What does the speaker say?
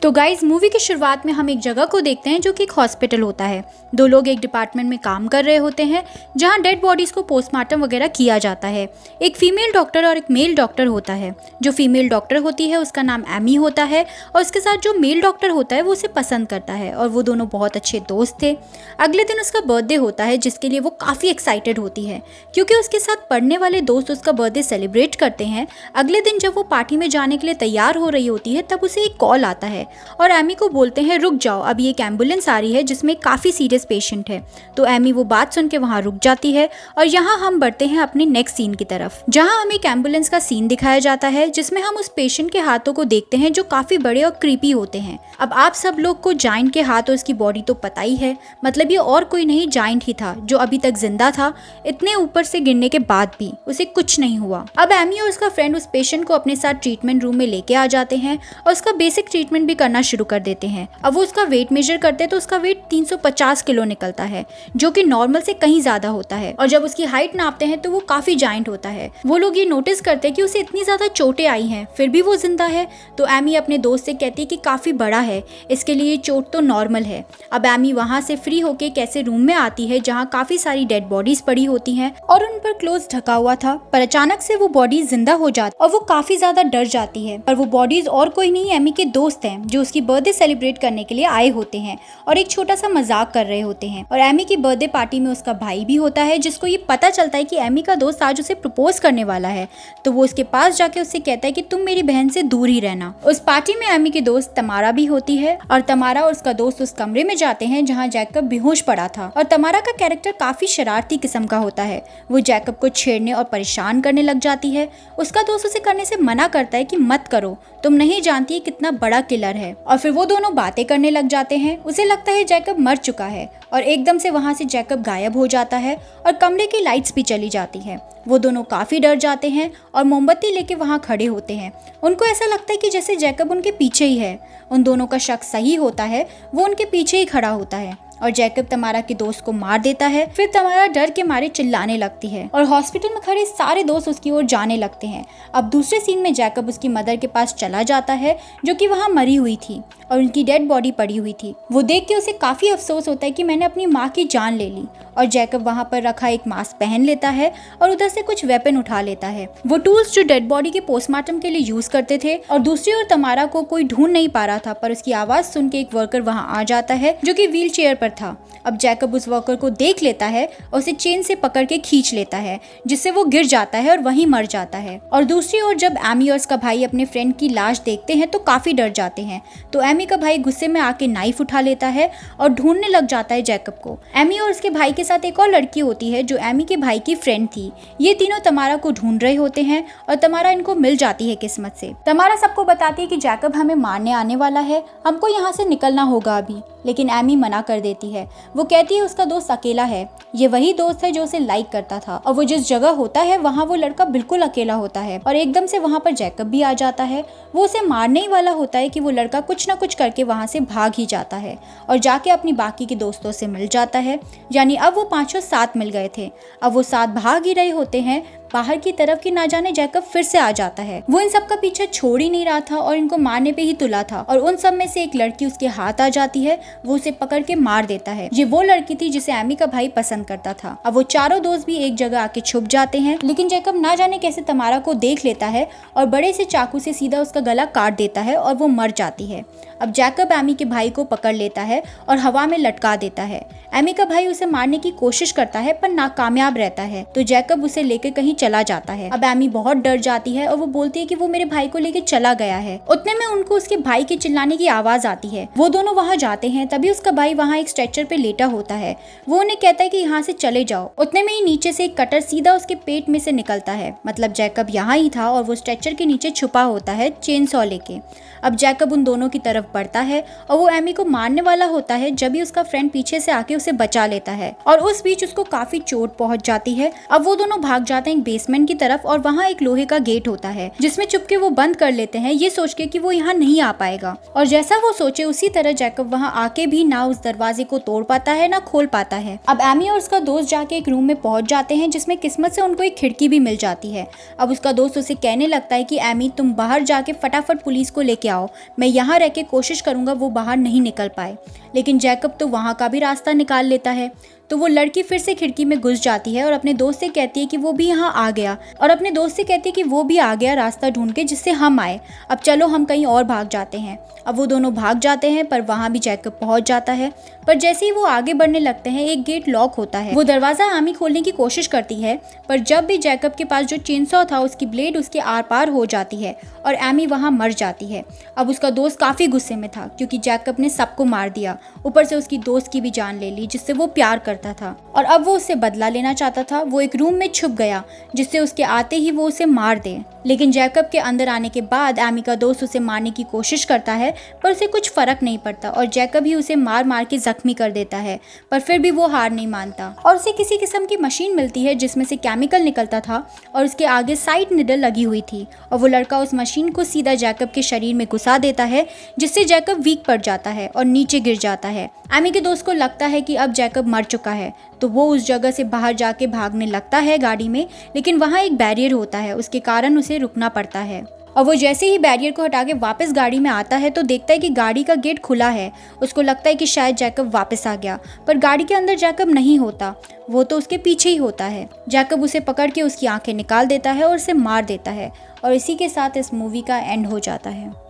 तो guys movie की शुरुआत में हम एक जगह को देखते हैं जो कि एक हॉस्पिटल होता है। दो लोग एक डिपार्टमेंट में काम कर रहे होते हैं जहां डेड बॉडीज को पोस्टमार्टम वगैरह किया जाता है। एक फीमेल डॉक्टर और एक मेल डॉक्टर होता है। जो फीमेल डॉक्टर होती है उसका नाम एमी होता है और उसके साथ जो मेल डॉक्टर होता है वो उसे पसंद करता है और वो दोनों बहुत अच्छे दोस्त थे। अगले दिन उसका बर्थडे होता है जिसके लिए वो काफ़ी एक्साइटेड होती है क्योंकि उसके साथ पढ़ने वाले दोस्त उसका बर्थडे सेलिब्रेट करते हैं। अगले दिन जब वो पार्टी में जाने के लिए तैयार हो रही होती है तब उसे एक कॉल आता है और एमी को बोलते हैं रुक जाओ, अभी एक एम्बुलेंस आ रही है जिसमें काफ़ी सीरियस पेशेंट है। तो एमी वो बात सुन के वहाँ रुक जाती है और यहाँ हम बढ़ते हैं अपने नेक्स्ट सीन की तरफ जहाँ हमें एक एम्बुलेंस का सीन दिखाया जाता है जिसमें हम उस पेशेंट के हाथों को देखते हैं जो काफ़ी बड़े और क्रीपी होते हैं। अब आप सब लोग को जाइंट के हाथ और उसकी बॉडी तो पता ही है, मतलब ये और कोई नहीं जाइंट ही था जो अभी तक जिंदा था। इतने ऊपर से गिरने के बाद भी उसे कुछ नहीं हुआ। अब एमी और उसका फ्रेंड उस पेशेंट को अपने साथ ट्रीटमेंट रूम में लेके आ जाते हैं और उसका बेसिक ट्रीटमेंट भी करना शुरू कर देते हैं। अब वो उसका वेट मेजर करते हैं तो उसका वेट 350 किलो निकलता है जो कि नॉर्मल से कहीं ज्यादा होता है और जब उसकी हाइट नापते हैं तो वो काफी जाइंट होता है। वो लोग ये नोटिस करते हैं कि उसे इतनी ज्यादा चोटें आई हैं फिर भी वो जिंदा है। तो एमी अपने दोस्त से कहती है कि काफी बड़ा है, इसके लिए चोट तो नॉर्मल है। अब एमी वहाँ से फ्री होके एक ऐसे रूम में आती है जहाँ काफी सारी डेड बॉडीज पड़ी होती हैं और उन पर क्लोज ढका हुआ था, पर अचानक से वो बॉडी जिंदा हो जाती और वो काफी ज्यादा डर जाती है। पर वो बॉडीज और कोई नहीं एमी के दोस्त हैं जो उसकी बर्थडे सेलिब्रेट करने के लिए आए होते हैं और एक छोटा सा मजाक कर रहे होते हैं। और एमी की बर्थडे पार्टी में उसका भाई भी होता है जिसको ये पता चलता है कि एमी का दोस्त आज उसे प्रपोज करने वाला है। तो वो उसके पास जाके उससे कहता है कि तुम मेरी बहन से दूर ही रहना। उस पार्टी में एमी की दोस्त तमारा भी होती है और तमारा और उसका दोस्त उस कमरे में जाते हैं जहाँ जैकब बेहोश पड़ा था। और तमारा का कैरेक्टर काफी शरारती किस्म का होता है। वो जैकब को छेड़ने और परेशान करने लग जाती है। उसका दोस्त उसे करने से मना करता है कि मत करो, तुम नहीं जानती है कितना बड़ा किलर है। और फिर वो दोनों बातें करने लग जाते हैं। उसे लगता है जैकब मर चुका है और एकदम से वहाँ से जैकब गायब हो जाता है और कमरे की लाइट्स भी चली जाती है। वो दोनों काफी डर जाते हैं और मोमबत्ती लेके वहाँ खड़े होते हैं। उनको ऐसा लगता है कि जैसे जैकब उनके पीछे ही है। उन दोनों का शक सही होता है, वो उनके पीछे ही खड़ा होता है और जैकब तमारा के दोस्त को मार देता है। फिर तमारा डर के मारे चिल्लाने लगती है और हॉस्पिटल में खड़े सारे दोस्त उसकी ओर जाने लगते हैं। अब दूसरे सीन में जैकब उसकी मदर के पास चला जाता है जो कि वहाँ मरी हुई थी और उनकी डेड बॉडी पड़ी हुई थी। वो देख के उसे काफी अफसोस होता है कि मैंने अपनी माँ की जान ले ली। और जैकब वहाँ पर रखा एक मास्क पहन लेता है और उधर से कुछ वेपन उठा लेता है, वो टूल्स जो डेड बॉडी के पोस्टमार्टम के लिए यूज करते थे। और दूसरी ओर तमारा को कोई ढूंढ नहीं पा रहा था पर उसकी आवाज सुन के एक वर्कर वहाँ आ जाता है जो कि व्हील चेयर पर था। अब जैकब उस वर्कर को देख लेता है और उसे चेन से पकड़ के खींच लेता है जिससे वो गिर जाता है और वहीं मर जाता है। और दूसरी ओर जब एमी और उसका भाई अपने फ्रेंड की लाश देखते हैं तो काफी डर जाते हैं। तो एमी का भाई गुस्से में आके नाइफ उठा लेता है और ढूंढने लग जाता है जैकब को। एमी और उसके भाई के साथ एक और लड़की होती है जो एमी के भाई की फ्रेंड थी। ये तीनों तमारा को ढूंढ रहे होते हैं और तमारा इनको मिल जाती है किस्मत से। तमारा सबको बताती है कि जैकब हमें मारने आने वाला है, हमको यहाँ से निकलना होगा अभी। लेकिन एमी मना कर देती है। वो कहती है उसका दोस्त अकेला है, ये वही दोस्त है जो उसे लाइक करता था और वो जिस जगह होता है वहाँ वो लड़का बिल्कुल अकेला होता है। और एकदम से वहाँ पर जैकब भी आ जाता है। वो उसे मारने ही वाला होता है कि वो लड़का कुछ ना कुछ करके वहाँ से भाग ही जाता है और जाके अपनी बाकी के दोस्तों से मिल जाता है। यानी अब वो पांचों साथ मिल गए थे। अब वो साथ भाग ही रहे होते हैं बाहर की तरफ कि ना जाने जैकब फिर से आ जाता है। वो इन सब का पीछे छोड़ ही नहीं रहा था और इनको मारने पे ही तुला था। और उन सब में से एक लड़की उसके हाथ आ जाती है, वो उसे पकड़ के मार देता है। ये वो लड़की थी जिसे एमी का भाई पसंद करता था। अब वो चारों दोस्त भी एक जगह आके छुप जाते हैं लेकिन जैकब ना जाने कैसे तमारा को देख लेता है और बड़े से चाकू से सीधा उसका गला काट देता है और वो मर जाती है। अब जैकब एमी के भाई को पकड़ लेता है और हवा में लटका देता है। एमी का भाई उसे मारने की कोशिश करता है पर नाकामयाब रहता है। तो जैकब उसे लेकर कहीं चला जाता है। अब एमी बहुत डर जाती है और वो बोलती है कि वो मेरे भाई को लेके चला गया है। उतने में उनको उसके भाई के चिल्लाने की आवाज आती है। वो दोनों वहाँ जाते हैं, तभी उसका भाई वहाँ एक स्ट्रेचर पे लेटा होता है। वो उन्हें कहता है कि यहाँ से चले जाओ। उतने में ही नीचे से एक कटर सीधा उसके पेट में से निकलता है। मतलब जैकब यहाँ ही था और वो स्ट्रेचर के नीचे छुपा होता है चेन सॉ लेके। अब जैकब उन दोनों की तरफ बढ़ता है और वो एमी को मारने वाला होता है जब भी उसका फ्रेंड पीछे से आके उसे बचा लेता है और उस बीच उसको काफी चोट पहुंच जाती है। अब वो दोनों भाग जाते हैं एक बेसमेंट की तरफ और वहाँ एक लोहे का गेट होता है जिसमें चुपके वो बंद कर लेते हैं, ये सोच के कि वो यहाँ नहीं आ पाएगा। और जैसा वो सोचे उसी तरह जैकब वहाँ आके भी ना उस दरवाजे को तोड़ पाता है ना खोल पाता है। अब एमी और उसका दोस्त जाके एक रूम में पहुंच जाते हैं जिसमें किस्मत से उनको एक खिड़की भी मिल जाती है। अब उसका दोस्त उसे कहने लगता है कि एमी तुम बाहर जाके फटाफट पुलिस को लेके आओ, मैं यहाँ रह के कोशिश करूंगा वो बाहर नहीं निकल पाए। लेकिन जैकब तो वहाँ का भी रास्ता निकाल लेता है। तो वो लड़की फिर से खिड़की में घुस जाती है और अपने दोस्त से कहती है कि वो भी यहाँ आ गया, और अपने दोस्त से कहती है कि वो भी आ गया रास्ता ढूंढ के जिससे हम आए, अब चलो हम कहीं और भाग जाते हैं। अब वो दोनों भाग जाते हैं पर वहाँ भी जैकब पहुँच जाता है। पर जैसे ही वो आगे बढ़ने लगते हैं एक गेट लॉक होता है। वो दरवाज़ा एमी खोलने की कोशिश करती है पर जब भी जैकब के पास जो चेनसॉ था उसकी ब्लेड उसके आर पार हो जाती है और एमी वहाँ मर जाती है। अब उसका दोस्त काफ़ी गुस्से में था क्योंकि जैकब ने सबको मार दिया, ऊपर से उसकी दोस्त की भी जान ले ली जिससे वो प्यार करता था, और अब वो उससे बदला लेना चाहता था। वो एक रूम में छुप गया जिससे उसके आते ही वो उसे मार दे। लेकिन जैकब के अंदर आने के बाद एमी का दोस्त उसे मारने की कोशिश करता है पर उसे कुछ फर्क नहीं पड़ता और जैकब ही उसे मार मार के जख्मी कर देता है, पर फिर भी वो हार नहीं मानता और उसे किसी किस्म की मशीन मिलती है जिसमें से केमिकल निकलता था और उसके आगे साइड निडल लगी हुई थी, और वो लड़का उस मशीन को सीधा जैकब के शरीर में घुसा देता है जिससे जैकब वीक पड़ जाता है और नीचे गिर जाता है। एमी के दोस्त को लगता है कि अब जैकब मर चुका है तो वो उस जगह से बाहर जाके भागने लगता है गाड़ी में, लेकिन वहाँ एक बैरियर होता है, उसके कारण उसे रुकना पड़ता है। और वो जैसे ही बैरियर को हटा के वापस गाड़ी में आता है तो देखता है कि गाड़ी का गेट खुला है। उसको लगता है कि शायद जैकब वापस आ गया, पर गाड़ी के अंदर जैकब नहीं होता, वो तो उसके पीछे ही होता है। जैकब उसे पकड़ के उसकी आंखें निकाल देता है और उसे मार देता है, और इसी के साथ इस मूवी का एंड हो जाता है।